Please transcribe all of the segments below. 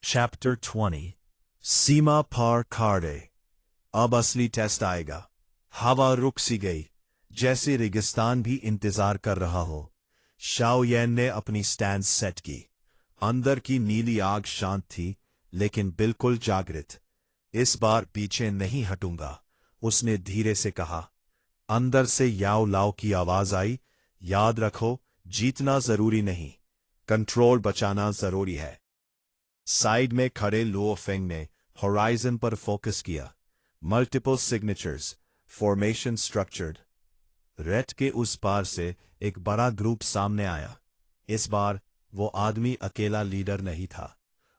Chapter 20 सीमा पार कर दे। अब असली टेस्ट आएगा। हवा रुक सी गई, जैसे रेगिस्तान भी इंतजार कर रहा हो। शाओ येन ने अपनी स्टैंड सेट की। अंदर की नीली आग शांत थी, लेकिन बिल्कुल जागृत। इस बार पीछे नहीं हटूंगा, उसने धीरे से कहा। अंदर से याओ लाओ की आवाज आई, याद रखो, जीतना जरूरी नहीं, कंट्रोल बचाना जरूरी है। साइड में खड़े लुओ फेंग ने होराइजन पर फोकस किया। Multiple signatures, formation structured. Red के उस पार से एक बड़ा ग्रुप सामने आया। इस बार वो आदमी अकेला लीडर नहीं था,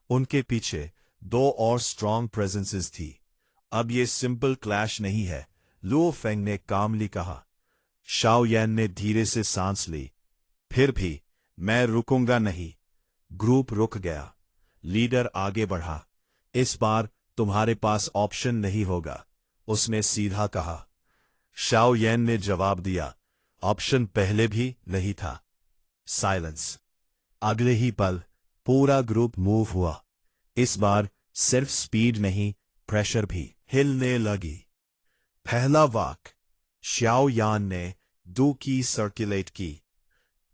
उनके पीछे दो और स्ट्रॉन्ग प्रेजेंसेस थी। अब ये सिंपल क्लैश नहीं है, लुओ फेंग ने कामली कहा। शाओ येन ने धीरे से सांस ली। फिर भी मैं रुकूंगा नहीं। ग्रुप रुक गया। लीडर आगे बढ़ा। इस बार तुम्हारे पास ऑप्शन नहीं होगा, उसने सीधा कहा। शाओ येन ने जवाब दिया, ऑप्शन पहले भी नहीं था। साइलेंस। अगले ही पल पूरा ग्रुप मूव हुआ। इस बार सिर्फ स्पीड नहीं, प्रेशर भी हिलने लगी। पहला वाक, शाओ यान ने दो की सर्कुलेट की।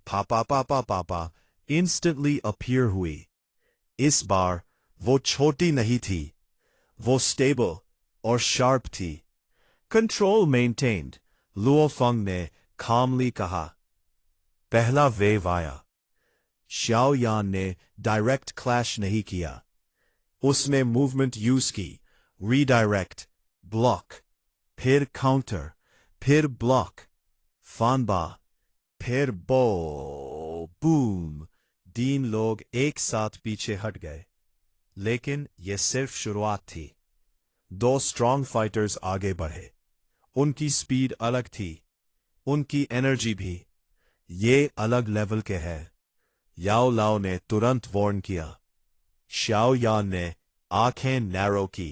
पापा पापा पापा इंस्टेंटली अपीयर हुई। इस बार वो छोटी नहीं थी, वो स्टेबल और शार्प थी। कंट्रोल मेंटेन्ड, लुओ फेंग ने कामली कहा। पहला वेव आया। शाओ यान ने डायरेक्ट क्लैश नहीं किया, उसने मूवमेंट यूज की। रीडायरेक्ट, ब्लॉक, फिर काउंटर, फिर ब्लॉक, फानबा, फिर बो बूम। 3 लोग एक साथ पीछे हट गए। लेकिन यह सिर्फ शुरुआत थी। 2 स्ट्रॉन्ग फाइटर्स आगे बढ़े। उनकी स्पीड अलग थी, उनकी एनर्जी भी। ये अलग लेवल के हैं। याओ लाओ ने तुरंत वार्न किया। शाओ यान ने आंखें नैरो की।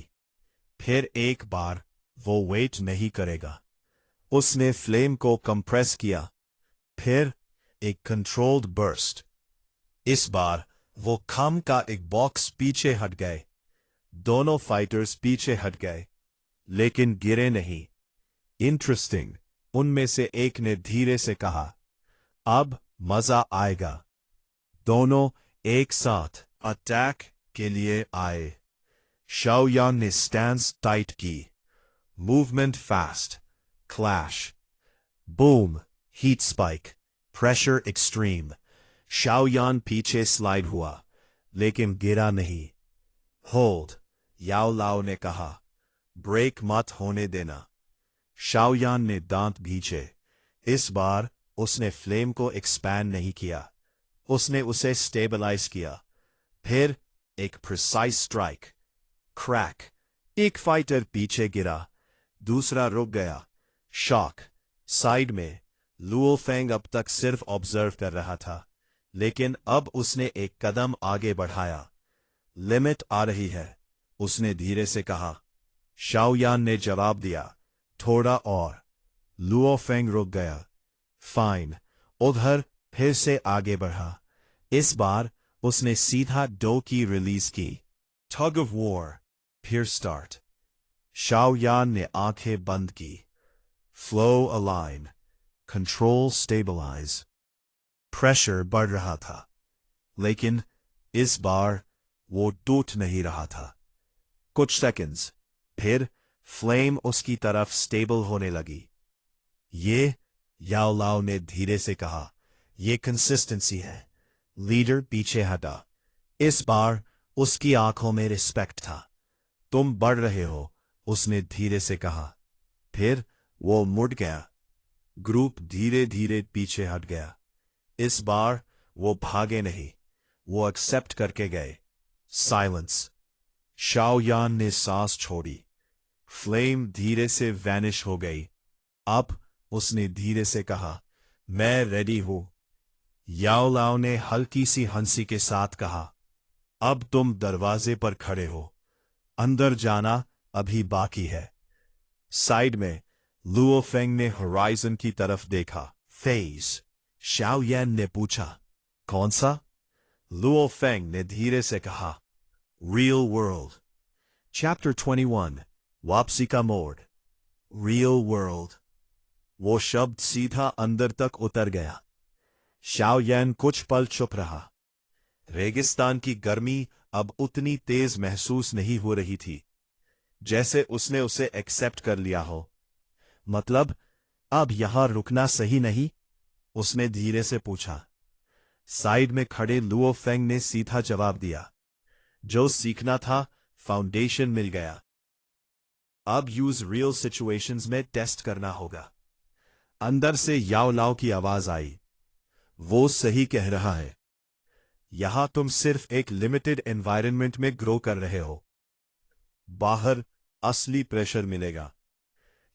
फिर एक बार वो वेट नहीं करेगा, उसने फ्लेम को कंप्रेस किया। फिर एक कंट्रोल्ड बर्स्ट। इस बार वो खाम का एक बॉक्स पीछे हट गए। दोनों फाइटर्स पीछे हट गए, लेकिन गिरे नहीं। इंटरेस्टिंग, उनमें से एक ने धीरे से कहा, अब मजा आएगा। दोनों एक साथ अटैक के लिए आए। शाओ यान ने स्टैंस टाइट की। Movement fast. Clash. Boom, heat spike, pressure extreme. Shao यान पीछे स्लाइड हुआ, लेकिन गिरा नहीं। होल्ड, याओ लाओ ने कहा। ब्रेक मत होने देना। शाओ यान ने दांत भींचे। इस बार उसने फ्लेम को एक्सपैंड नहीं किया, उसने उसे स्टेबलाइज किया। फिर एक प्रिसाइज स्ट्राइक। क्रैक। एक फाइटर पीछे गिरा, दूसरा रुक गया। शॉक। साइड में लुओ फेंग अब तक सिर्फ ऑब्जर्व कर रहा था, लेकिन अब उसने एक कदम आगे बढ़ाया। लिमिट आ रही है, उसने धीरे से कहा। शाओ यान ने जवाब दिया, थोड़ा और। लुओ फेंग रुक गया। फाइन। उधर फिर से आगे बढ़ा। इस बार उसने सीधा डो की रिलीज की। Tug of war. फिर स्टार्ट। शाओ यान ने आंखें बंद की। Flow align, control stabilize. Pressure बढ़ रहा था, लेकिन इस बार वो टूट नहीं रहा था। कुछ सेकंड्स, फिर फ्लेम उसकी तरफ स्टेबल होने लगी। ये, याओ लाओ ने धीरे से कहा, ये कंसिस्टेंसी है। लीडर पीछे हटा। इस बार उसकी आंखों में रिस्पेक्ट था। तुम बढ़ रहे हो, उसने धीरे से कहा। फिर वो मुड़ गया। ग्रुप धीरे धीरे पीछे हट गया। इस बार वो भागे नहीं, वो एक्सेप्ट करके गए। साइलेंस। शाओ यान ने सांस छोड़ी। फ्लेम धीरे से वैनिश हो गई। अब उसने धीरे से कहा, मैं रेडी हूं। याओ लाओ ने हल्की सी हंसी के साथ कहा, अब तुम दरवाजे पर खड़े हो, अंदर जाना अभी बाकी है। साइड में लुओ फेंग ने होराइजन की तरफ देखा। फेज। शाओ यान ने पूछा, कौन सा? लुओ फेंग ने धीरे से कहा, Real world. Chapter 21. वापसी का मोड़. Real world. वो शब्द सीधा अंदर तक उतर गया. शाओयान कुछ पल चुप रहा. रेगिस्तान की गर्मी अब उतनी तेज महसूस नहीं हो रही थी जैसे उसने उसे एक्सेप्ट कर लिया हो. मतलब अब यहां रुकना सही नहीं? उसने धीरे से पूछा. साइड में खड़े लुओ फेंग ने सीधा जवाब दिया. जो सीखना था, फाउंडेशन मिल गया. अब यूज रियल सिचुएशंस में टेस्ट करना होगा. अंदर से याओ लाओ की आवाज आई. वो सही कह रहा है. यहां तुम सिर्फ एक लिमिटेड एनवायरनमेंट में ग्रो कर रहे हो. बाहर असली प्रेशर मिलेगा.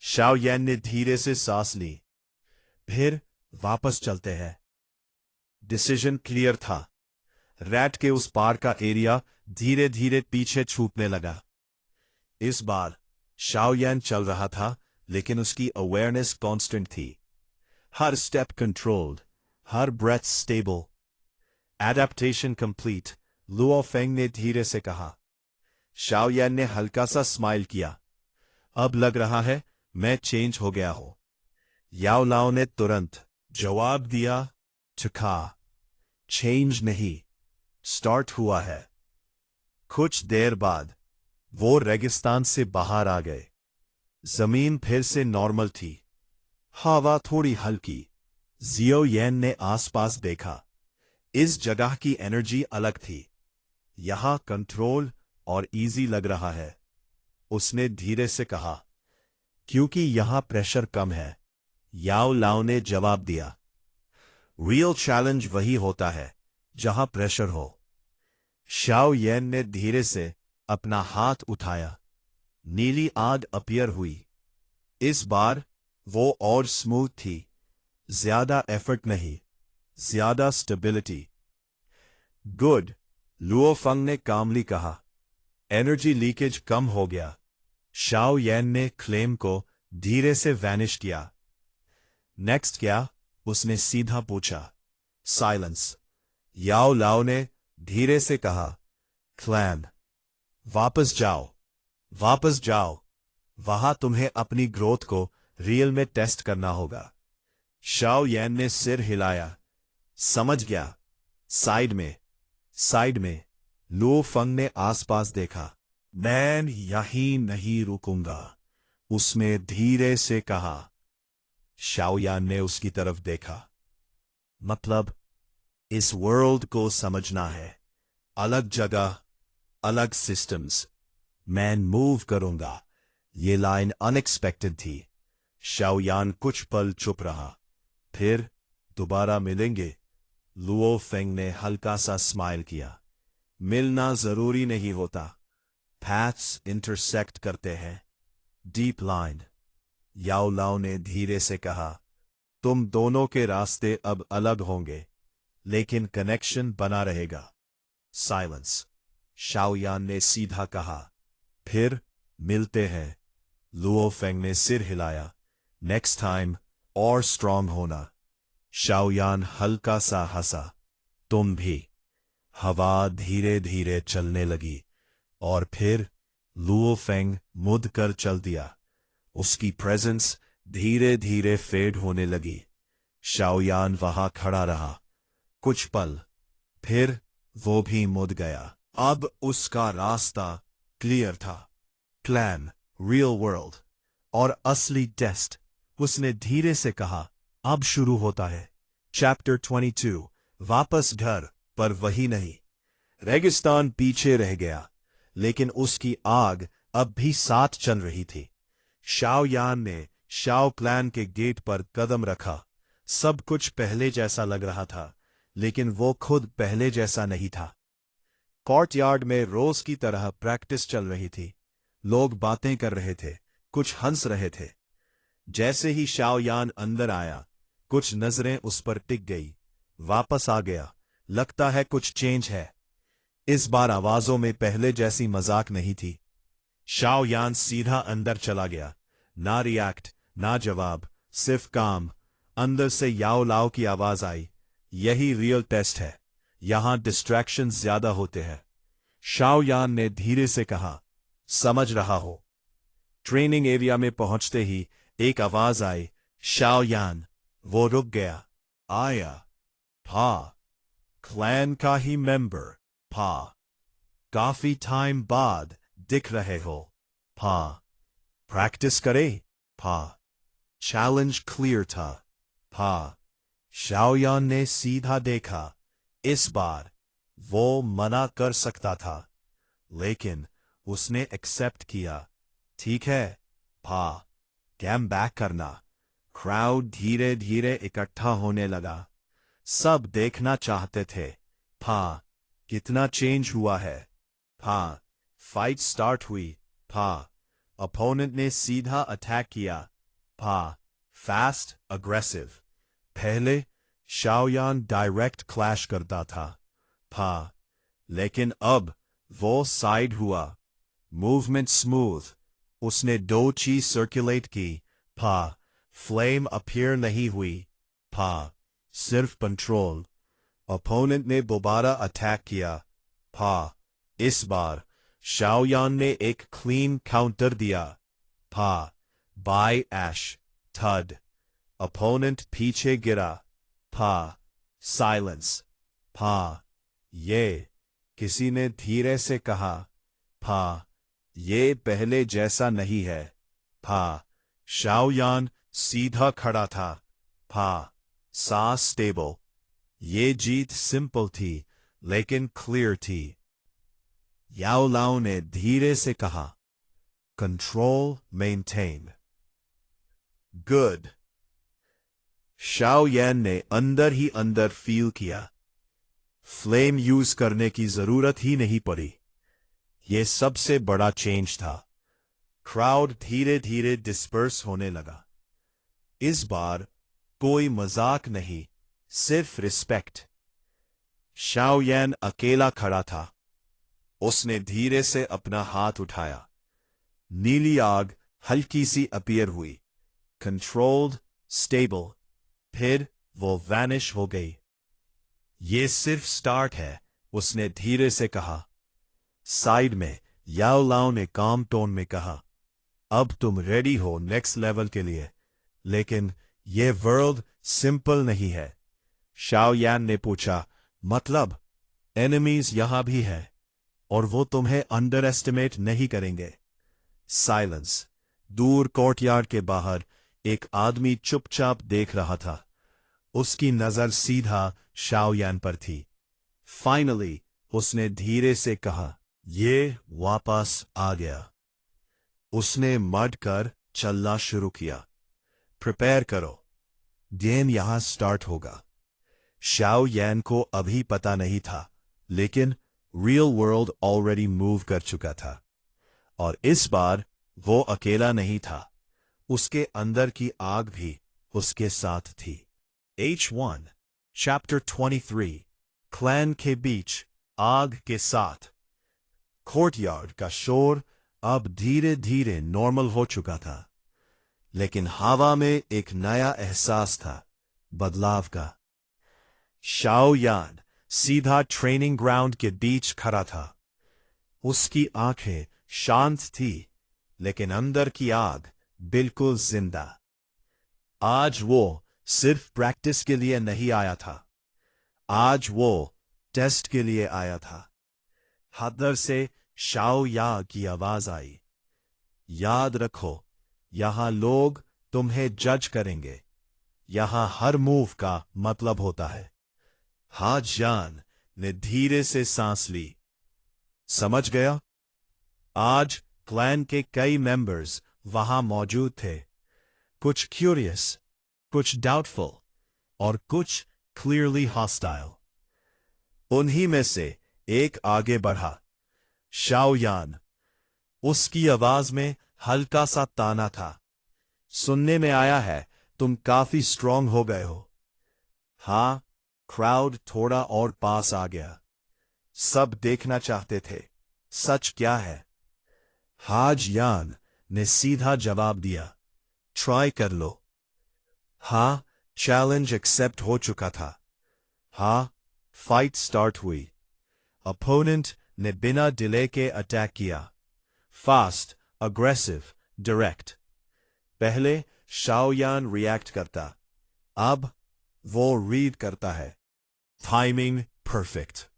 शाओयान ने धीरे से सांस ली. फिर वापस चलते हैं. डिसीजन क्लियर था. रैट के उस पार का एरिया धीरे धीरे पीछे छूटने लगा. इस बार शाओयान चल रहा था, लेकिन उसकी अवेयरनेस कांस्टेंट थी. हर स्टेप कंट्रोल्ड, हर breath stable. Adaptation complete, Luo Feng ने धीरे से कहा. शाओयान ने हल्का सा स्माइल किया. अब लग रहा है मैं चेंज हो गया हूं. याओ लाओ ने तुरंत जवाब दिया. चुका. चेंज नहीं, स्टार्ट हुआ है. कुछ देर बाद वो रेगिस्तान से बाहर आ गए. जमीन फिर से नॉर्मल थी. हवा थोड़ी हल्की. जियो येन ने आसपास देखा. इस जगह की एनर्जी अलग थी. यहां कंट्रोल और इजी लग रहा है. उसने धीरे से कहा. क्योंकि यहां प्रेशर कम है, याओ लाओ ने जवाब दिया. रियल चैलेंज वही होता है जहां प्रेशर हो. शाओ येन ने धीरे से अपना हाथ उठाया. नीली आग अपीयर हुई. इस बार वो और स्मूथ थी. ज्यादा एफर्ट नहीं, ज्यादा स्टेबिलिटी. गुड, लुओ फंग ने कामली कहा. एनर्जी लीकेज कम हो गया. शाओ येन ने क्लेम को धीरे से वैनिश किया. नेक्स्ट क्या? उसने सीधा पूछा. साइलेंस. याओ लाओ ने धीरे से कहा. क्लैन. वापस जाओ, वापस जाओ. वहां तुम्हें अपनी ग्रोथ को रियल में टेस्ट करना होगा. शाओ येन ने सिर हिलाया. समझ गया. साइड में, साइड में. लुओ फंग ने आसपास देखा. मैं यहीं नहीं रुकूंगा, उसने धीरे से कहा. शाओयान ने उसकी तरफ देखा. मतलब इस वर्ल्ड को समझना है. अलग जगह, अलग सिस्टम्स. मैं मूव करूंगा. ये लाइन अनएक्सपेक्टेड थी. शाओयान कुछ पल चुप रहा. फिर दोबारा मिलेंगे. लुओ फेंग ने हल्का सा स्माइल किया. मिलना जरूरी नहीं होता. पैथ्स इंटरसेक्ट करते हैं. Deep line. याओ लाओ ने धीरे से कहा. तुम दोनों के रास्ते अब अलग होंगे, लेकिन कनेक्शन बना रहेगा. साइलेंस. शाओयान ने सीधा कहा. फिर मिलते हैं. लुओ फेंग ने सिर हिलाया. नेक्स्ट टाइम और स्ट्रांग होना. शाओयान हल्का सा हंसा. तुम भी. हवा धीरे धीरे चलने लगी और फिर लुओ फेंग मुड़ कर चल दिया. उसकी प्रेजेंस धीरे धीरे फेड होने लगी. शाओयान वहां खड़ा रहा कुछ पल. फिर वो भी मुड़ गया. अब उसका रास्ता क्लियर था. प्लान, रियल वर्ल्ड और असली टेस्ट. उसने धीरे से कहा. अब शुरू होता है. चैप्टर 22. वापस घर, पर वही नहीं. रेगिस्तान पीछे रह गया, लेकिन उसकी आग अब भी साथ चल रही थी. शाओयान ने शाओ क्लैन के गेट पर कदम रखा. सब कुछ पहले जैसा लग रहा था, लेकिन वो खुद पहले जैसा नहीं था. कोर्टयार्ड में रोज की तरह प्रैक्टिस चल रही थी. लोग बातें कर रहे थे, कुछ हंस रहे थे. जैसे ही शाओयान अंदर आया, कुछ नजरें उस पर टिक गई. वापस आ गया. लगता है कुछ चेंज है. इस बार आवाजों में पहले जैसी मजाक नहीं थी. शाओयान सीधा अंदर चला गया. ना रिएक्ट, ना जवाब, सिर्फ काम. अंदर से याओ लाओ की आवाज आई. यही रियल टेस्ट है. यहां डिस्ट्रैक्शंस ज्यादा होते हैं. शाओयान ने धीरे से कहा, समझ रहा हो। ट्रेनिंग एरिया में पहुंचते ही एक आवाज आई, शाओयान। वो रुक गया। आया। पा। क्लैन का ही मेंबर। पा। काफी टाइम बाद दिख रहे हो। पा। प्रैक्टिस करे। पा। चैलेंज क्लियर था। पा। शाओयान ने सीधा देखा। इस बार वो मना कर सकता था, लेकिन उसने एक्सेप्ट किया। ठीक है। पा। कैम बैक करना। क्राउड धीरे धीरे इकट्ठा होने लगा। सब देखना चाहते थे। पा। कितना चेंज हुआ है। पा। फाइट स्टार्ट हुई। पा। अपोनेंट ने सीधा अटैक किया। पा। Fast aggressive. पहले शाओयान डायरेक्ट क्लैश करता था। पा। लेकिन अब वो साइड हुआ। Movement smooth. उसने दो चीज सर्कुलेट की। पा। फ्लेम अपीयर नहीं हुई। पा। सिर्फ कंट्रोल। अपोनेंट ने दोबारा अटैक किया। पा। इस बार शाओयान ने एक क्लीन काउंटर दिया। पा। बाय ऐश। थड। अपोनेंट पीछे गिरा। पा। साइलेंस। पा। ये किसी ने धीरे से कहा। पा। ये पहले जैसा नहीं है। पा। शाओयान सीधा खड़ा था। पा। सांस स्टेबल। ये जीत सिंपल थी, लेकिन क्लियर थी। याओ लाओ ने धीरे से कहा, कंट्रोल मेंटेन। गुड। शाओयान ने अंदर ही अंदर फील किया। फ्लेम यूज करने की जरूरत ही नहीं पड़ी। यह सबसे बड़ा चेंज था। क्राउड धीरे धीरे डिस्पर्स होने लगा। इस बार कोई मजाक नहीं, सिर्फ रिस्पेक्ट। शाओयान अकेला खड़ा था। उसने धीरे से अपना हाथ उठाया। नीली आग हल्की सी अपीयर हुई। Controlled, stable. फिर वो वैनिश हो गई। ये सिर्फ स्टार्ट है, उसने धीरे से कहा। साइड में याओ लाओ ने काम टोन में कहा, अब तुम रेडी हो नेक्स्ट लेवल के लिए, लेकिन ये वर्ल्ड सिंपल नहीं है। शाओयान ने पूछा, मतलब? एनिमीज यहां भी है और वो तुम्हें अंडर एस्टिमेट नहीं करेंगे। साइलेंस। दूर कोर्टयार्ड के बाहर एक आदमी चुपचाप देख रहा था। उसकी नजर सीधा शाओयान पर थी। फाइनली उसने धीरे से कहा, ये वापस आ गया। उसने मड कर चलना शुरू किया। प्रिपेयर करो, गेम यहां स्टार्ट होगा। शाओयान को अभी पता नहीं था, लेकिन रियल वर्ल्ड ऑलरेडी मूव कर चुका था। और इस बार वो अकेला नहीं था। उसके अंदर की आग भी उसके साथ थी। H1 Chapter 23 क्लैन के बीच आग के साथ। कोर्टयार्ड का शोर अब धीरे धीरे नॉर्मल हो चुका था, लेकिन हवा में एक नया एहसास था, बदलाव का। शाओयान सीधा ट्रेनिंग ग्राउंड के बीच खड़ा था। उसकी आंखें शांत थी, लेकिन अंदर की आग बिल्कुल जिंदा। आज वो सिर्फ प्रैक्टिस के लिए नहीं आया था। आज वो टेस्ट के लिए आया था। अंदर से शाओया की आवाज आई, याद रखो, यहां लोग तुम्हें जज करेंगे। यहां हर मूव का मतलब होता है। हाजान ने धीरे से सांस ली। समझ गया? आज क्लैन के कई मेंबर्स वहां मौजूद थे। कुछ क्यूरियस, कुछ डाउटफुल और कुछ क्लियरली हॉस्टाइल। उन्हीं में से एक आगे बढ़ा। शाओयान। उसकी आवाज में हल्का सा ताना था। सुनने में आया है तुम काफी स्ट्रांग हो गए हो। हाँ। क्राउड थोड़ा और पास आ गया। सब देखना चाहते थे, सच क्या है। हाजयान ने सीधा जवाब दिया, ट्राई कर लो। हाँ। चैलेंज एक्सेप्ट हो चुका था। हाँ। फाइट स्टार्ट हुई। अपोनेंट ने बिना डिले के अटैक किया। Fast, aggressive, direct. पहले शाओयान रिएक्ट करता, अब वो रीड करता है। Timing perfect,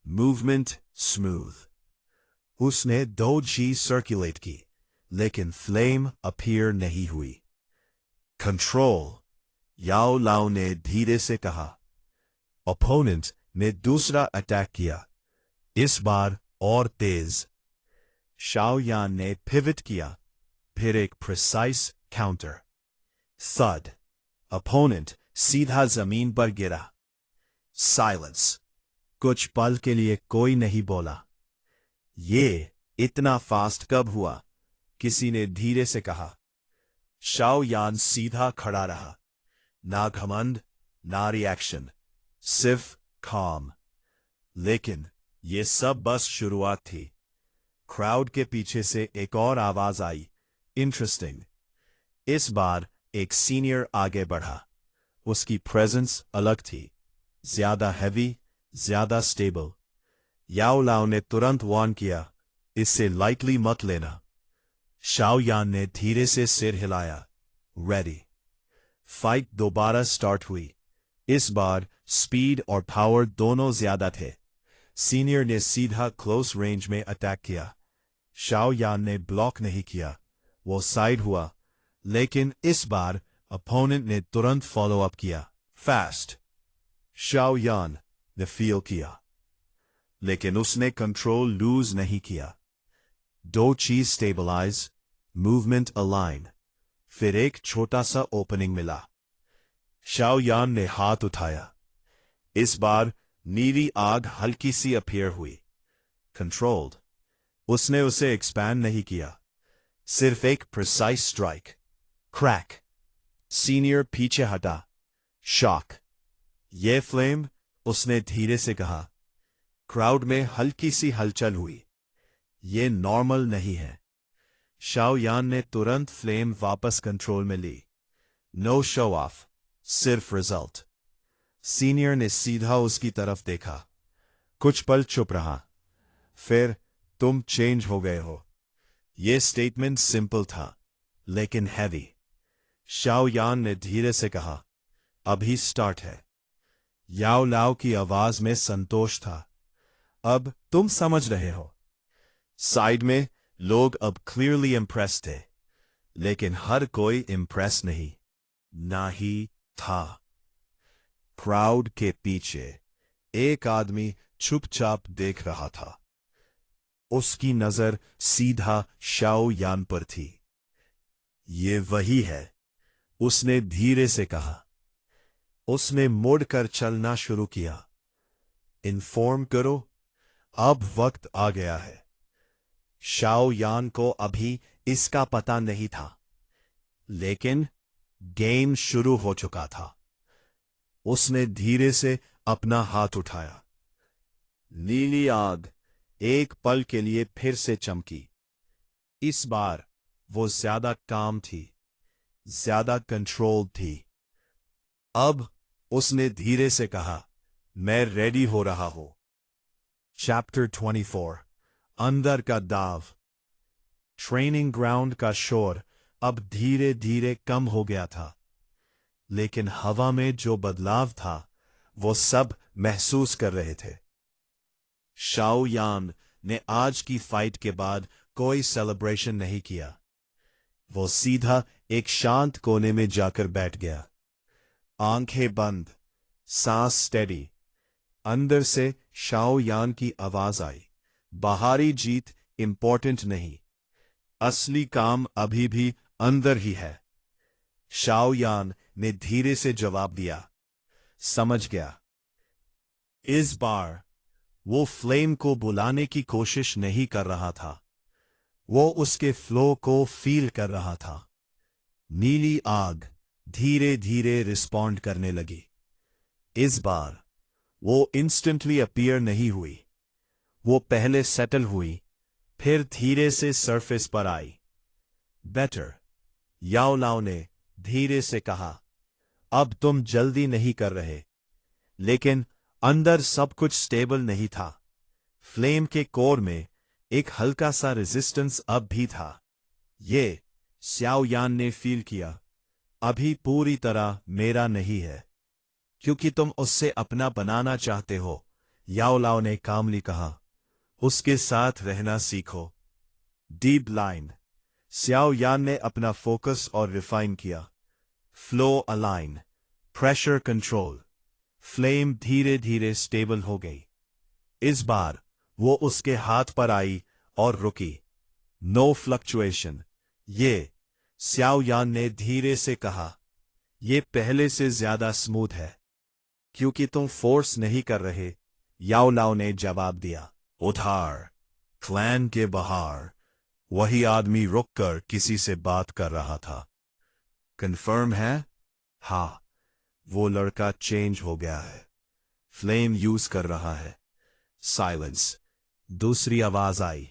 movement smooth. उसने दो जी सर्कुलेट की, लेकिन फ्लेम अपीयर नहीं हुई। कंट्रोल, याओ लाओ ने धीरे से कहा। ओपोनेंट ने दूसरा अटैक किया, इस बार और तेज। शाओयान ने पिवट किया, फिर एक प्रिसाइज काउंटर। थड, ओपोनेंट सीधा जमीन पर गिरा। साइलेंस। कुछ पल के लिए कोई नहीं बोला। ये इतना फास्ट कब हुआ? किसी ने धीरे से कहा। शाओयान सीधा खड़ा रहा, ना घमंड, ना रिएक्शन, सिर्फ काम। लेकिन ये सब बस शुरुआत थी। क्राउड के पीछे से एक और आवाज आई, इंटरेस्टिंग। इस बार एक सीनियर आगे बढ़ा। उसकी प्रेजेंस अलग थी, ज्यादा हैवी, ज्यादा स्टेबल। याओ लाओ ने तुरंत वार्न किया, इससे लाइटली मत लेना। शाओयान ने धीरे से सिर हिलाया, रेडी। फाइट दोबारा स्टार्ट हुई। इस बार स्पीड और पावर दोनों ज्यादा थे। सीनियर ने सीधा क्लोज रेंज में अटैक किया। शाओयान ने ब्लॉक नहीं किया, वो साइड हुआ। लेकिन इस बार अपोनेंट ने तुरंत फॉलो अप किया, फास्ट। शाओयान ने फील किया, लेकिन उसने कंट्रोल लूज नहीं किया। दो चीज स्टेबलाइज, मूवमेंट अलाइन। फिर एक छोटा सा ओपनिंग मिला। शाओयान ने हाथ उठाया। इस बार नीली आग हल्की सी अपीयर हुई, कंट्रोल्ड। उसने उसे एक्सपैंड नहीं किया, सिर्फ एक प्रिसाइज स्ट्राइक, क्रैक। सीनियर पीछे हटा, शॉक। ये फ्लेम, उसने धीरे से कहा। क्राउड में हल्की सी हलचल हुई। ये नॉर्मल नहीं है। शाओयान ने तुरंत फ्लेम वापस कंट्रोल में ली। नो शो ऑफ, सिर्फ रिजल्ट। सीनियर ने सीधा उसकी तरफ देखा, कुछ पल चुप रहा। फिर, तुम चेंज हो गए हो। यह स्टेटमेंट सिंपल था, लेकिन हैवी। शाओयान ने धीरे से कहा, अभी स्टार्ट है। याओ लाओ की आवाज में संतोष था, अब तुम समझ रहे हो। साइड में लोग अब क्लियरली इंप्रेस थे, लेकिन हर कोई इंप्रेस नहीं, ना ही था। क्राउड के पीछे एक आदमी चुपचाप देख रहा था। उसकी नजर सीधा शाओयान पर थी। ये वही है, उसने धीरे से कहा। उसने मुड़कर चलना शुरू किया। इन्फॉर्म करो, अब वक्त आ गया है। शाओयान को अभी इसका पता नहीं था, लेकिन गेम शुरू हो चुका था। उसने धीरे से अपना हाथ उठाया। नीली आग एक पल के लिए फिर से चमकी। इस बार वो ज्यादा काम थी, ज्यादा कंट्रोल थी। अब उसने धीरे से कहा, मैं रेडी हो रहा हूं। चैप्टर 24, अंदर का दाव। ट्रेनिंग ग्राउंड का शोर अब धीरे धीरे कम हो गया था, लेकिन हवा में जो बदलाव था वो सब महसूस कर रहे थे। शाओयान ने आज की फाइट के बाद कोई सेलिब्रेशन नहीं किया। वो सीधा एक शांत कोने में जाकर बैठ गया, आंखें बंद, सांस स्टेडी। अंदर से शाओयान की आवाज आई, बाहरी जीत इंपॉर्टेंट नहीं, असली काम अभी भी अंदर ही है। शाओयान ने धीरे से जवाब दिया, समझ गया। इस बार वो फ्लेम को बुलाने की कोशिश नहीं कर रहा था, वो उसके फ्लो को फील कर रहा था। नीली आग धीरे धीरे रिस्पॉन्ड करने लगी। इस बार वो इंस्टेंटली अपीयर नहीं हुई, वो पहले सेटल हुई, फिर धीरे से सरफेस पर आई। बेटर, याओ लाओ ने धीरे से कहा, अब तुम जल्दी नहीं कर रहे। लेकिन अंदर सब कुछ स्टेबल नहीं था। फ्लेम के कोर में एक हल्का सा रेजिस्टेंस अब भी था। ये स्याओ यान ने फील किया, अभी पूरी तरह मेरा नहीं है, क्योंकि तुम उससे अपना बनाना चाहते हो। याओ लाओ ने कामली कहा, उसके साथ रहना सीखो। Deep line. स्याओ यान ने अपना फोकस और रिफाइन किया। Flow align, pressure control. Flame धीरे धीरे स्टेबल हो गई। इस बार वो उसके हाथ पर आई और रुकी। No fluctuation. ये स्याओ यान ने धीरे से कहा, ये पहले से ज्यादा स्मूथ है, क्योंकि तुम फोर्स नहीं कर रहे। याओ लाओ ने जवाब दिया। उधार क्लैन के बाहर वही आदमी रुककर किसी से बात कर रहा था। कंफर्म है? हाँ, वो लड़का चेंज हो गया है, फ्लेम यूज कर रहा है। साइलेंस। दूसरी आवाज आई,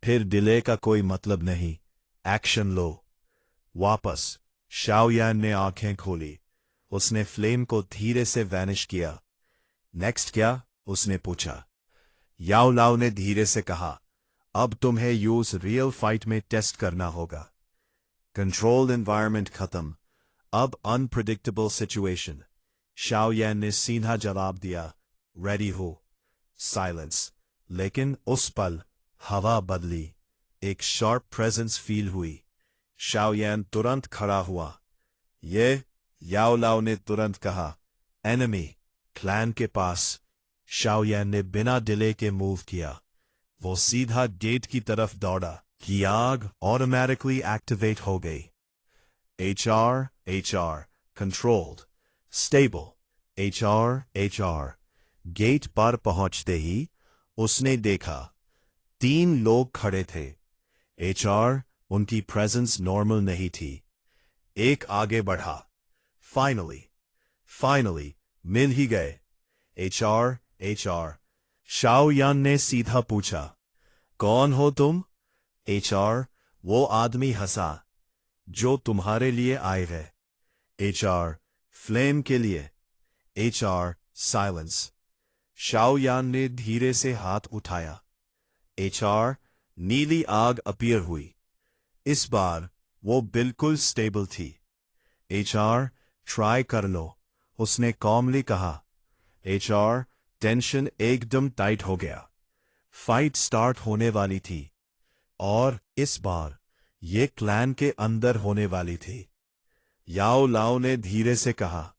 फिर डिले का कोई मतलब नहीं, एक्शन लो। वापस। शाओयान ने आंखें खोली। उसने फ्लेम को धीरे से वैनिश किया। नेक्स्ट क्या? उसने पूछा। याओ लाओ ने धीरे से कहा, अब तुम्हें यूज रियल फाइट में टेस्ट करना होगा। कंट्रोल्ड एनवायरनमेंट खत्म, अब अनप्रिडिक्टेबल सिचुएशन। शाओयान ने सीधा जवाब दिया, रेडी हो। साइलेंस। लेकिन उस पल हवा बदली, एक शार्प प्रेजेंस फील हुई। शाओयान तुरंत खड़ा हुआ। ये? याओ लाओ ने तुरंत कहा। एनिमी क्लैन के पास। शाओयान ने बिना डिले के मूव किया। वो सीधा गेट की तरफ दौड़ा कि आग ऑटोमेटिकली एक्टिवेट हो गई। HR controlled stable. HR gate पर पहुंचते ही उसने देखा 3 लोग खड़े थे। HR उनकी प्रेजेंस नॉर्मल नहीं थी। एक आगे बढ़ा। फाइनली मिल ही गए। HR शाओयान ने सीधा पूछा, कौन हो तुम? HR वो आदमी हंसा, जो तुम्हारे लिए आए है। HR फ्लेम के लिए। HR silence. शाओयान ने धीरे से हाथ उठाया। HR नीली आग अपीयर हुई। इस बार वो बिल्कुल स्टेबल थी। HR ट्राई कर लो, उसने कॉमली कहा। HR टेंशन एकदम टाइट हो गया। फाइट स्टार्ट होने वाली थी, और इस बार ये क्लैन के अंदर होने वाली थी। याओ लाओ ने धीरे से कहा,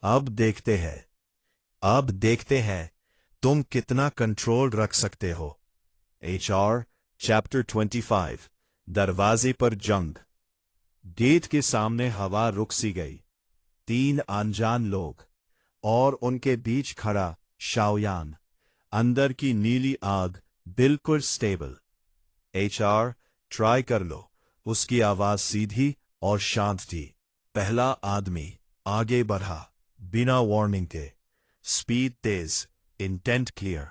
अब देखते हैं तुम कितना कंट्रोल रख सकते हो। HR चैप्टर 25 दरवाजे पर जंग। गेट के सामने हवा रुक सी गई। 3 अनजान लोग और उनके बीच खड़ा शाओयान। अंदर की नीली आग बिल्कुल स्टेबल। HR ट्राई कर लो, उसकी आवाज सीधी और शांत थी। पहला आदमी आगे बढ़ा, बिना वार्निंग के। स्पीड तेज, इंटेंट क्लियर।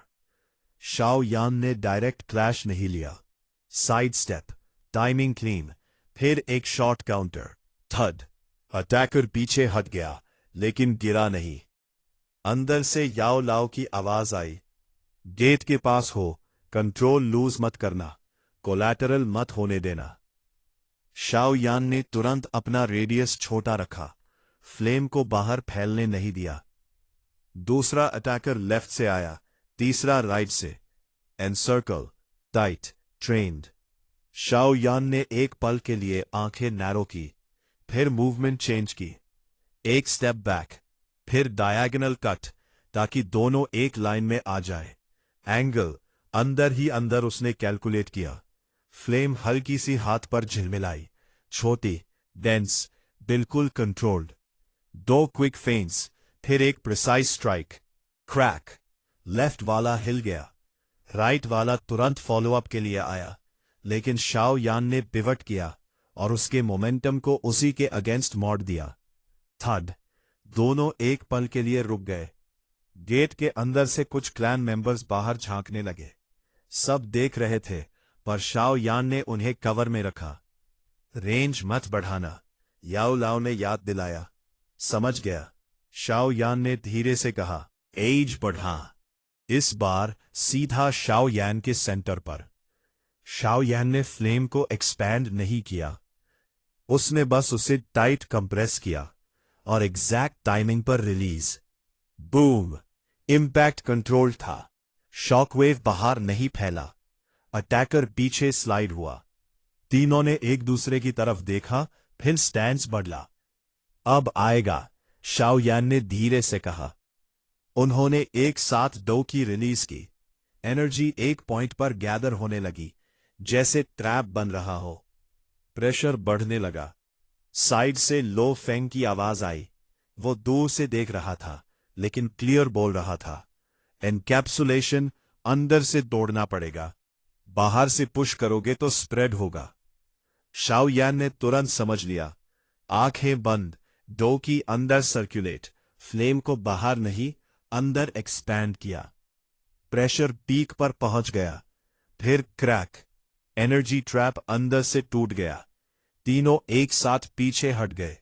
शाओयान ने डायरेक्ट क्लैश नहीं लिया। साइड स्टेप, टाइमिंग क्लीन, फिर एक शॉट काउंटर। थड। अटैकर पीछे हट गया, लेकिन गिरा नहीं। अंदर से याओ लाओ की आवाज आई, गेट के पास हो, कंट्रोल लूज मत करना, कोलैटरल मत होने देना। शाओयान ने तुरंत अपना रेडियस छोटा रखा, फ्लेम को बाहर फैलने नहीं दिया। दूसरा अटैकर लेफ्ट से आया, तीसरा राइट से। Encircle, tight, trained. शाओयान ने एक पल के लिए आंखें नैरो की, फिर मूवमेंट चेंज की। एक स्टेप बैक, फिर डायगोनल कट, ताकि दोनों एक लाइन में आ जाए। एंगल अंदर ही अंदर उसने कैलकुलेट किया। फ्लेम हल्की सी हाथ पर झिलमिलाई, छोटी, डेंस, बिल्कुल कंट्रोल्ड। 2 क्विक फेंट्स, फिर एक प्रिसाइज स्ट्राइक। क्रैक। लेफ्ट वाला हिल गया। राइट वाला तुरंत फॉलोअप के लिए आया, लेकिन शाओयान ने पिवट किया और उसके मोमेंटम को उसी के अगेंस्ट मोड़ दिया। थर्ड। दोनों एक पल के लिए रुक गए। गेट के अंदर से कुछ क्लैन मेंबर्स बाहर झांकने लगे। सब देख रहे थे, पर शाओयान ने उन्हें कवर में रखा। रेंज मत बढ़ाना, याओ लाओ ने याद दिलाया। समझ गया, शाओयान ने धीरे से कहा। एज बढ़ा। इस बार सीधा शाओ यान के सेंटर पर। शाओ यान ने फ्लेम को एक्सपैंड नहीं किया, उसने बस उसे टाइट कंप्रेस किया और एग्जैक्ट टाइमिंग पर रिलीज। बूम! इम्पैक्ट कंट्रोल था। शॉकवेव बाहर नहीं फैला। अटैकर पीछे स्लाइड हुआ। तीनों ने एक दूसरे की तरफ देखा, फिर स्टैंस बदला। अब आएगा, शाओ यान ने धीरे से कहा। उन्होंने एक साथ दो की रिलीज की। एनर्जी एक पॉइंट पर गैदर होने लगी, जैसे ट्रैप बन रहा हो। प्रेशर बढ़ने लगा। साइड से लो फेंग की आवाज आई। वो दूर से देख रहा था, लेकिन क्लियर बोल रहा था। एनकैप्सुलेशन अंदर से तोड़ना पड़ेगा। बाहर से पुश करोगे तो स्प्रेड होगा। शाओ यान ने तुरंत समझ लिया। आंखें बंद, डो की अंदर सर्कुलेट, फ्लेम को बाहर नहीं, अंदर एक्सपैंड किया। प्रेशर पीक पर पहुंच गया। फिर क्रैक, एनर्जी ट्रैप अंदर से टूट गया। तीनों एक साथ पीछे हट गए।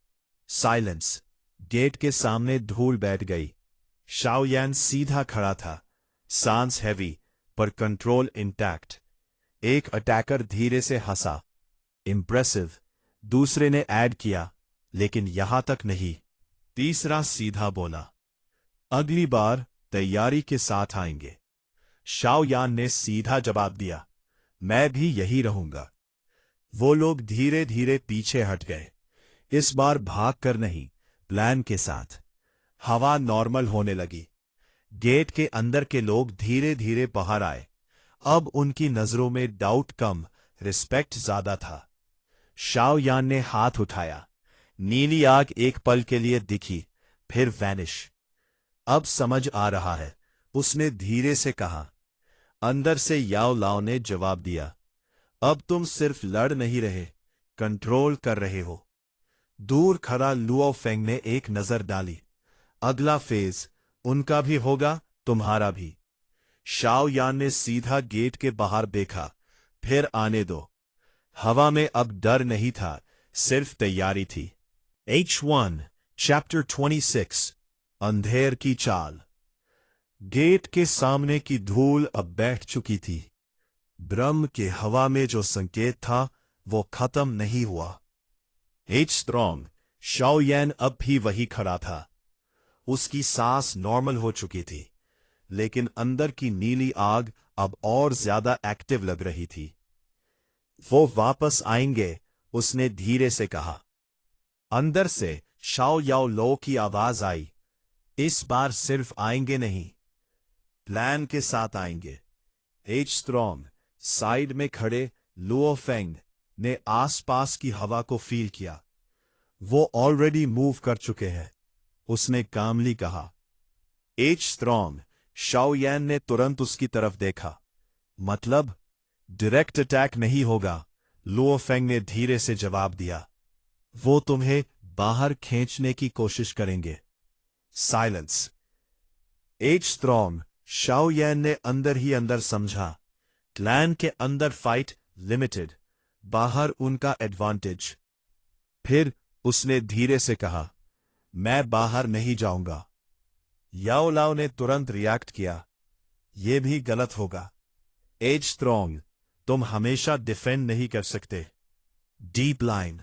साइलेंस। गेट के सामने धूल बैठ गई। शाओ यान सीधा खड़ा था, सांस हैवी पर कंट्रोल इंटैक्ट। एक अटैकर धीरे से हंसा। इम्प्रेसिव। दूसरे ने ऐड किया, लेकिन यहां तक नहीं। तीसरा सीधा बोला, अगली बार तैयारी के साथ आएंगे। शाओ यान ने सीधा जवाब दिया, मैं भी यही रहूंगा। वो लोग धीरे धीरे पीछे हट गए। इस बार भाग कर नहीं, प्लान के साथ। हवा नॉर्मल होने लगी। गेट के अंदर के लोग धीरे धीरे बाहर आए। अब उनकी नजरों में डाउट कम, रिस्पेक्ट ज्यादा था। शाओ यान ने हाथ उठाया। नीली आग एक पल के लिए दिखी, फिर वैनिश। अब समझ आ रहा है, उसने धीरे से कहा। अंदर से याओ लाओ ने जवाब दिया, अब तुम सिर्फ लड़ नहीं रहे, कंट्रोल कर रहे हो। दूर खड़ा लुओ फेंग ने एक नजर डाली। अगला फेज उनका भी होगा, तुम्हारा भी। शाओ यान ने सीधा गेट के बाहर देखा, फिर आने दो। हवा में अब डर नहीं था, सिर्फ तैयारी थी। H1 चैप्टर 26 अंधेर की चाल। गेट के सामने की धूल अब बैठ चुकी थी। ब्रह्म के हवा में जो संकेत था, वो खत्म नहीं हुआ। एच स्ट्रॉन्ग, शाओ यान अब भी वही खड़ा था। उसकी सांस नॉर्मल हो चुकी थी, लेकिन अंदर की नीली आग अब और ज्यादा एक्टिव लग रही थी। वो वापस आएंगे, उसने धीरे से कहा। अंदर से शाओ याओ लो की आवाज आई। इस बार सिर्फ आएंगे नहीं, प्लान के साथ आएंगे। एच स्ट्रॉन्ग, साइड में खड़े लुओ फेंग ने आसपास की हवा को फील किया। वो ऑलरेडी मूव कर चुके हैं, उसने कामली कहा। एच स्ट्रॉन्ग, शाओ यान ने तुरंत उसकी तरफ देखा। मतलब डायरेक्ट अटैक नहीं होगा, लुओ फेंग ने धीरे से जवाब दिया। वो तुम्हें बाहर खींचने की कोशिश करेंगे। Silence. H strong, Shao Yan ने अंदर ही अंदर समझा। क्लैन के अंदर फाइट लिमिटेड, बाहर उनका एडवांटेज। फिर उसने धीरे से कहा, मैं बाहर नहीं जाऊंगा। याओ लाओ ने तुरंत रिएक्ट किया, यह भी गलत होगा। एज स्ट्रॉन्ग, तुम हमेशा डिफेंड नहीं कर सकते। Deep line.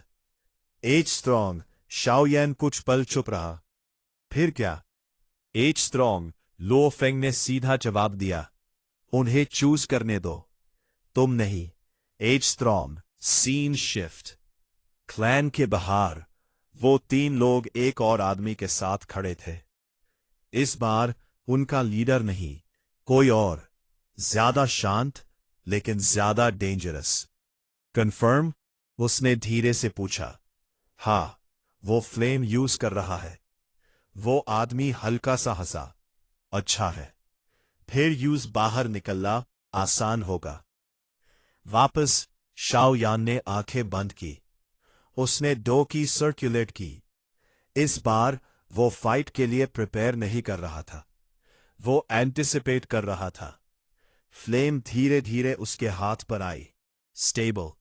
Edge strong, Shao Yan कुछ पल चुप रहा। फिर क्या? एज स्ट्रॉन्ग, लो फेंग ने सीधा जवाब दिया, उन्हें चूज करने दो, तुम नहीं। Edge strong. Scene shift. Clan के बाहर वो तीन लोग एक और आदमी के साथ खड़े थे। इस बार उनका लीडर नहीं, कोई और, ज्यादा शांत लेकिन ज्यादा डेंजरस। कंफर्म? उसने धीरे से पूछा। हाँ, वो फ्लेम यूज कर रहा है। वो आदमी हल्का सा हंसा। अच्छा है, फिर यूज बाहर निकलना आसान होगा। वापस शाओ यान ने आंखें बंद की। उसने डो की सर्कुलेट की। इस बार वो फाइट के लिए प्रिपेयर नहीं कर रहा था, वो एंटिसिपेट कर रहा था। फ्लेम धीरे धीरे उसके हाथ पर आई। स्टेबल,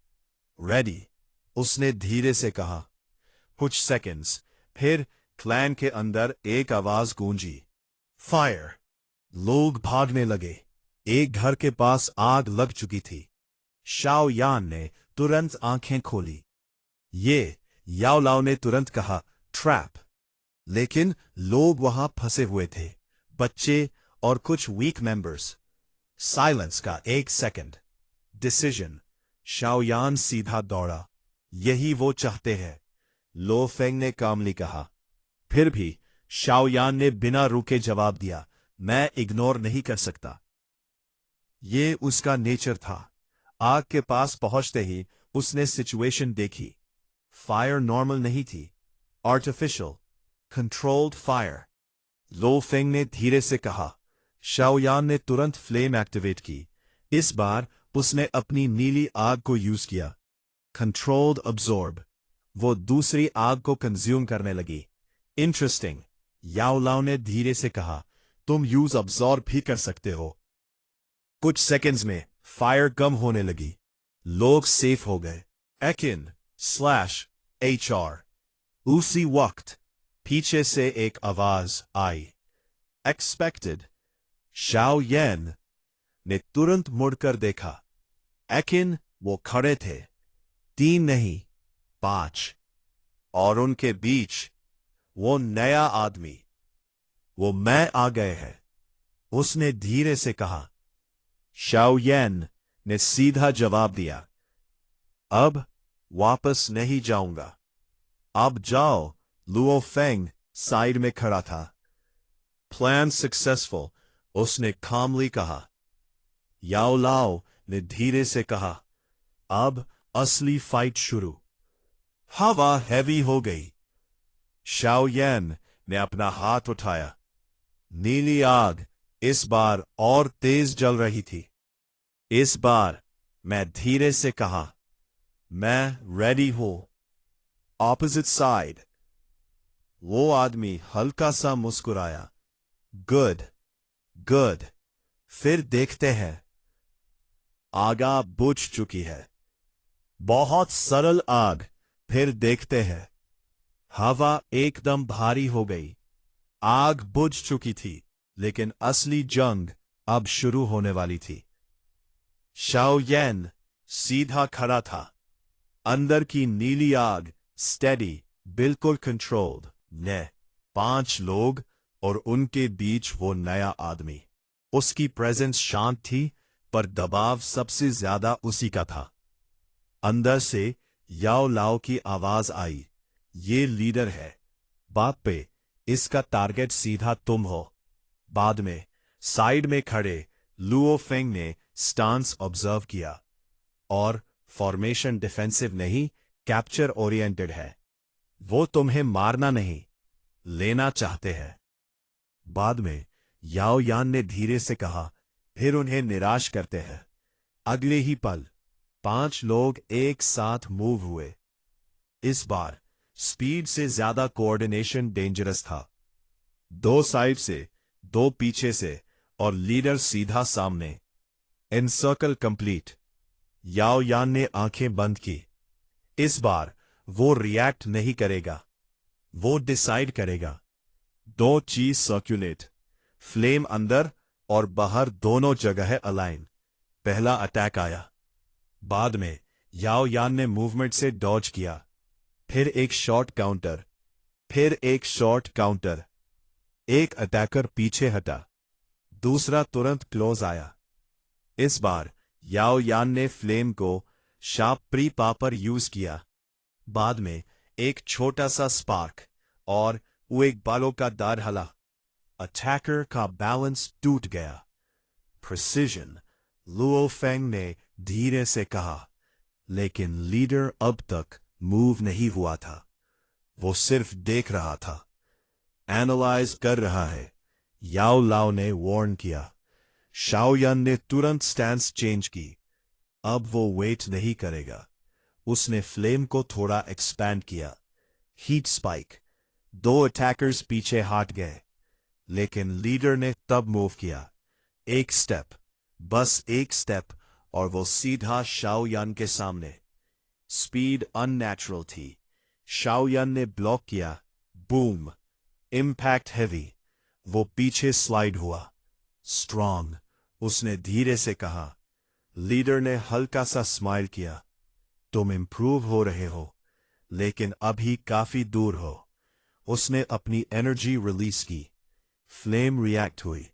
रेडी, उसने धीरे से कहा। कुछ सेकंड्स, फिर क्लैन के अंदर एक आवाज गूंजी, फायर। लोग भागने लगे। एक घर के पास आग लग चुकी थी। शाओ यान ने तुरंत आंखें खोली। ये याओ लाओ ने तुरंत कहा, ट्रैप। लेकिन लोग वहां फंसे हुए थे, बच्चे और कुछ वीक मेंबर्स। साइलेंस का एक सेकंड। डिसीजन। शाओयान सीधा दौड़ा। यही वो चाहते हैं, लो फेंग ने कामली कहा। फिर भी शाओयान ने बिना रुके जवाब दिया, मैं इग्नोर नहीं कर सकता। ये उसका नेचर था। आग के पास पहुंचते ही उसने सिचुएशन देखी। फायर नॉर्मल नहीं थी, आर्टिफिशियल, कंट्रोल्ड फायर। लो फेंग ने धीरे से कहा। शाओयान ने तुरंत फ्लेम एक्टिवेट की। इस बार उसने अपनी नीली आग को यूज किया। Controlled absorb. वो दूसरी आग को कंज्यूम करने लगी। इंटरेस्टिंग, याओ लाओ ने धीरे से कहा, तुम यूज अब्जॉर्ब भी कर सकते हो। कुछ सेकंड्स में फायर कम होने लगी। लोग सेफ हो गए। Eakin slash HR। उसी वक्त पीछे से एक आवाज आई, एक्सपेक्टेड। शाओ येन ने तुरंत मुड़कर देखा। एकिन वो खड़े थे, 3 नहीं 5, और उनके बीच वो नया आदमी। वो मैं आ गए हैं, उसने धीरे से कहा। शाओ येन ने सीधा जवाब दिया, अब वापस नहीं जाऊंगा। अब जाओ। लुओ फेंग साइड में खड़ा था। प्लान सक्सेसफुल, उसने कामली कहा। याओ लाओ ने धीरे से कहा, अब असली फाइट शुरू। हवा हैवी हो गई। शाओ येन ने अपना हाथ उठाया। नीली आग इस बार और तेज जल रही थी। इस बार मैं धीरे से कहा, मैं रेडी हूं। Opposite side. वो आदमी हल्का सा मुस्कुराया। Good, good. फिर देखते हैं। आग बुझ चुकी है। बहुत सरल आग। फिर देखते हैं। हवा एकदम भारी हो गई। आग बुझ चुकी थी, लेकिन असली जंग अब शुरू होने वाली थी। शाओ येन सीधा खड़ा था। अंदर की नीली आग स्टेडी, बिल्कुल कंट्रोल्ड। ने 5 लोग और उनके बीच वो नया आदमी। उसकी प्रेजेंस शांत थी, पर दबाव सबसे ज्यादा उसी का था। अंदर से याओ लाओ की आवाज आई, ये लीडर है। बात पे इसका टारगेट सीधा तुम हो। बाद में साइड में खड़े लुओ फेंग ने स्टांस ऑब्जर्व किया, और फॉर्मेशन डिफेंसिव नहीं, कैप्चर ओरिएंटेड है। वो तुम्हें मारना नहीं, लेना चाहते हैं। बाद में याओ यान ने धीरे से कहा, फिर उन्हें निराश करते हैं। अगले ही पल 5 लोग एक साथ मूव हुए। इस बार स्पीड से ज्यादा कोऑर्डिनेशन डेंजरस था। 2 साइड से, 2 पीछे से, और लीडर सीधा सामने। Encircle complete. याओ यान ने आंखें बंद की। इस बार वो रिएक्ट नहीं करेगा, वो डिसाइड करेगा। 2 चीज सर्कुलेट। फ्लेम अंदर और बाहर दोनों जगह अलाइन। पहला अटैक आया। बाद में याओ यान ने मूवमेंट से डॉज किया। फिर एक शॉर्ट काउंटर। फिर एक शॉर्ट काउंटर। एक अटैकर पीछे हटा, दूसरा तुरंत क्लोज आया। इस बार याओ यान ने फ्लेम को शार्प प्री पापर यूज किया। बाद में एक छोटा सा स्पार्क, और वो एक बालों का दार हला। अटैकर का बैलेंस टूट गया। प्रिसिजन, लुओ फेंग ने धीरे से कहा। लेकिन लीडर अब तक मूव नहीं हुआ था। वो सिर्फ देख रहा था, एनालाइज कर रहा है। याओ लाओ ने वार्न किया। शाओयान ने तुरंत स्टैंस चेंज की। अब वो वेट नहीं करेगा। उसने फ्लेम को थोड़ा एक्सपैंड किया। Heat spike. 2 अटैकर्स पीछे हट गए, लेकिन लीडर ने तब मूव किया। एक स्टेप, बस एक स्टेप, और वो सीधा शाओयान के सामने। स्पीड अननेचुरल थी। शाओयान ने ब्लॉक किया। बूम। Impact heavy. वो पीछे स्लाइड हुआ। स्ट्रांग, उसने धीरे से कहा। लीडर ने हल्का सा स्माइल किया। तुम इम्प्रूव हो रहे हो, लेकिन अभी काफी दूर हो। उसने अपनी एनर्जी रिलीज की। फ्लेम रिएक्ट हुई,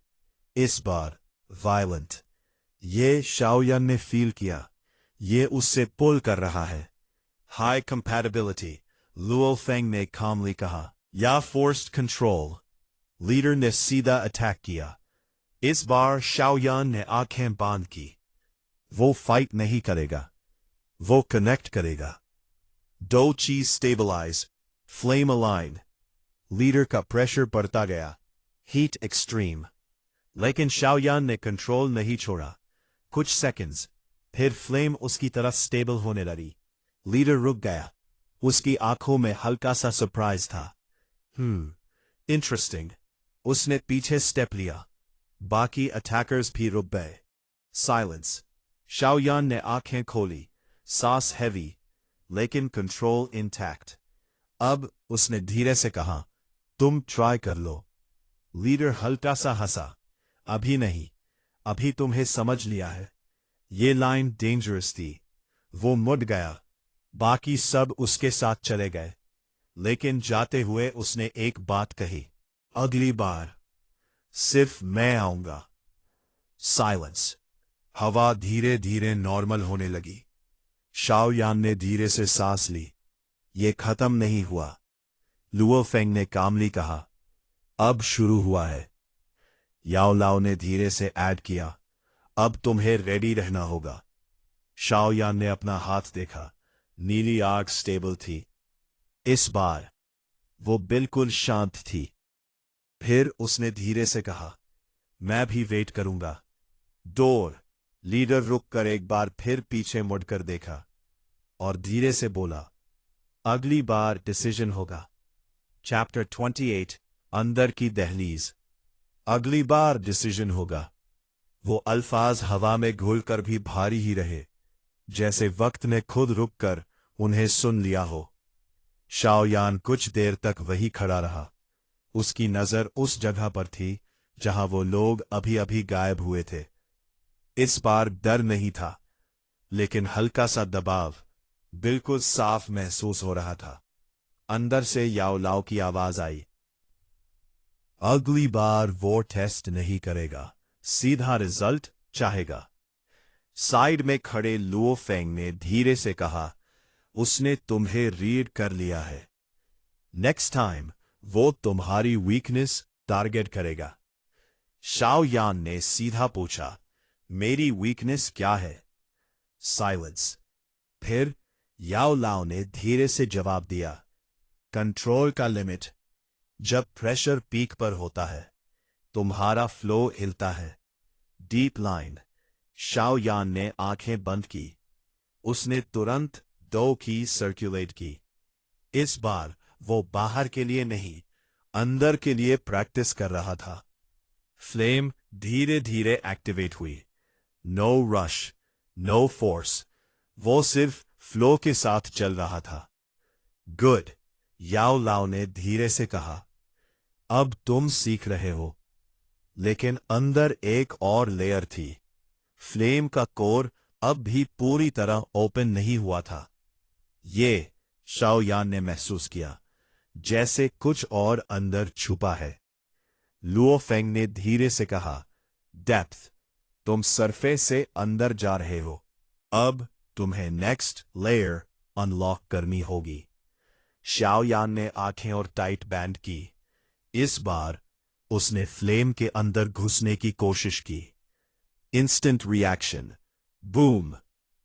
इस बार वायलेंट। ये शाओयान ने फील किया, ये उससे पुल कर रहा है। हाई कंपैटिबिलिटी, लुओ फेंग ने कामली कहा। या फोर्स्ड कंट्रोल। लीडर ने सीधा अटैक किया। इस बार शाओयान ने आंखें बांध की। वो फाइट नहीं करेगा, वो कनेक्ट करेगा। दो चीज स्टेबलाइज, फ्लेम अलाइन। लीडर का प्रेशर बढ़ता गया, हीट एक्सट्रीम। लेकिन शाओयान ने कंट्रोल नहीं छोड़ा। कुछ सेकंड्स, फिर फ्लेम उसकी तरफ स्टेबल होने लगी। लीडर रुक गया। उसकी आंखों में हल्का सा सरप्राइज था। इंटरेस्टिंग। उसने पीछे स्टेप लिया। बाकी अटैकर्स भी रुक गए। साइलेंस। शाओयान ने आंखें खोली, सांस हैवी, लेकिन कंट्रोल इंटैक्ट। अब उसने धीरे से कहा, तुम ट्राई कर लो। लीडर हल्का सा हंसा। अभी नहीं, अभी तुम्हें समझ लिया है। ये लाइन डेंजरस थी। वो मुड़ गया। बाकी सब उसके साथ चले गए। लेकिन जाते हुए उसने एक बात कही, अगली बार सिर्फ मैं आऊंगा। साइलेंस। हवा धीरे धीरे नॉर्मल होने लगी। शाओयान ने धीरे से सांस ली। ये खत्म नहीं हुआ। लुओ फेंग ने कामली कहा, अब शुरू हुआ है। याओ लाओ ने धीरे से ऐड किया, अब तुम्हें रेडी रहना होगा। शाओयान ने अपना हाथ देखा। नीली आग स्टेबल थी। इस बार वो बिल्कुल शांत थी। फिर उसने धीरे से कहा, मैं भी वेट करूंगा। डोर। लीडर रुक कर एक बार फिर पीछे मुड़कर देखा और धीरे से बोला, अगली बार डिसीजन होगा। चैप्टर 28, अंदर की दहलीज। अगली बार डिसीजन होगा। वो अल्फाज हवा में घुलकर भी भारी ही रहे, जैसे वक्त ने खुद रुककर उन्हें सुन लिया हो। शाओयान कुछ देर तक वही खड़ा रहा। उसकी नजर उस जगह पर थी जहां वो लोग अभी अभी गायब हुए थे। इस बार डर नहीं था, लेकिन हल्का सा दबाव बिल्कुल साफ महसूस हो रहा था। अंदर से याओ लाओ की आवाज आई, अगली बार वो टेस्ट नहीं करेगा, सीधा रिजल्ट चाहेगा। साइड में खड़े लुओ फेंग ने धीरे से कहा, उसने तुम्हें रीड कर लिया है। नेक्स्ट टाइम वो तुम्हारी वीकनेस टारगेट करेगा। शाओयान ने सीधा पूछा, मेरी वीकनेस क्या है? साइलेंस। फिर याओ लाओ ने धीरे से जवाब दिया, कंट्रोल का लिमिट। जब प्रेशर पीक पर होता है, तुम्हारा फ्लो हिलता है। Deep line. शाओयान ने आंखें बंद की। उसने तुरंत 2 की सर्कुलेट की। इस बार वो बाहर के लिए नहीं, अंदर के लिए प्रैक्टिस कर रहा था। फ्लेम धीरे धीरे एक्टिवेट हुई। No rush, no force. वो सिर्फ फ्लो के साथ चल रहा था। गुड। याओ लाओ ने धीरे से कहा, अब तुम सीख रहे हो। लेकिन अंदर एक और लेयर थी। फ्लेम का कोर अब भी पूरी तरह ओपन नहीं हुआ था। ये शाओयान ने महसूस किया, जैसे कुछ और अंदर छुपा है। लुओ फेंग ने धीरे से कहा, डेप्थ। तुम सरफेस से अंदर जा रहे हो। अब तुम्हें नेक्स्ट लेयर अनलॉक करनी होगी। शाओयान ने आंखें और टाइट बैंड की। इस बार उसने फ्लेम के अंदर घुसने की कोशिश की। Instant reaction. Boom.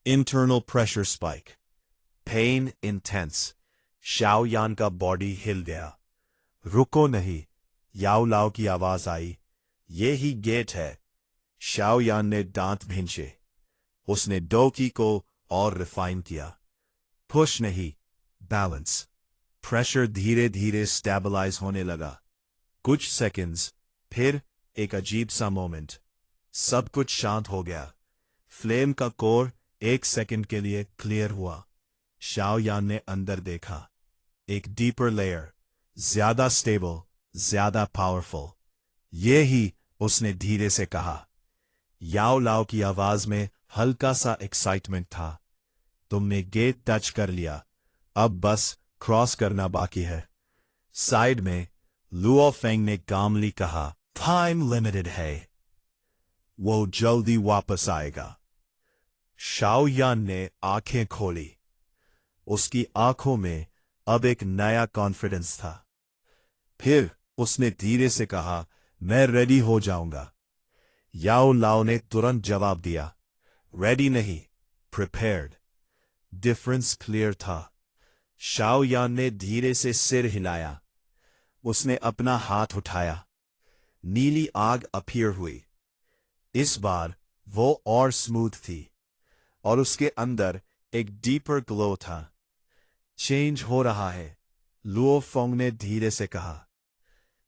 Internal pressure spike. Pain intense. Shaoyan का बॉडी हिल गया। रुको नहीं, याओ लाओ की आवाज आई, ये ही गेट है। शाओयान ने दांत भींचे। उसने डोकी को और रिफाइन किया। पुश नहीं, बैलेंस। प्रेशर धीरे धीरे स्टेबलाइज होने लगा। कुछ सेकंड्स, फिर एक अजीब सा मोमेंट। सब कुछ शांत हो गया। फ्लेम का कोर 1 सेकंड के लिए क्लियर हुआ। शाओयान ने अंदर देखा। एक डीपर लेयर, ज्यादा स्टेबल, ज्यादा पावरफुल। ये ही उसने धीरे से कहा। याओ लाओ की आवाज में हल्का सा एक्साइटमेंट था। तुमने गेट टच कर लिया, अब बस क्रॉस करना बाकी है। साइड में लुओ फेंग ने कामली कहा, टाइम लिमिटेड है, वो जल्दी वापस आएगा। शाओ यान ने आंखें खोली। उसकी आंखों में अब एक नया कॉन्फिडेंस था। फिर उसने धीरे से कहा, मैं रेडी हो जाऊंगा। याओ लाओ ने तुरंत जवाब दिया, रेडी नहीं, प्रिपेयर्ड। डिफरेंस क्लियर था। शाओ यान ने धीरे से सिर हिलाया। उसने अपना हाथ उठाया। नीली आग अपीयर हुई। इस बार वो और स्मूथ थी और उसके अंदर एक डीपर ग्लो था। चेंज हो रहा है, लुओ फेंग ने धीरे से कहा।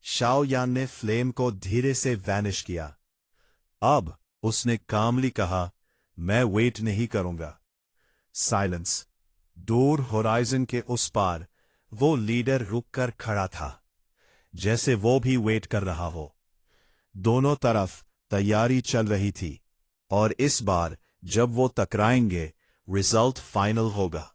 शाओ यान ने फ्लेम को धीरे से वैनिश किया। अब उसने कामली कहा, मैं वेट नहीं करूंगा। साइलेंस। दूर होराइजन के उस पार वो लीडर रुककर खड़ा था, जैसे वो भी वेट कर रहा हो। दोनों तरफ तैयारी चल रही थी और इस बार जब वो टकराएंगे, रिजल्ट फाइनल होगा।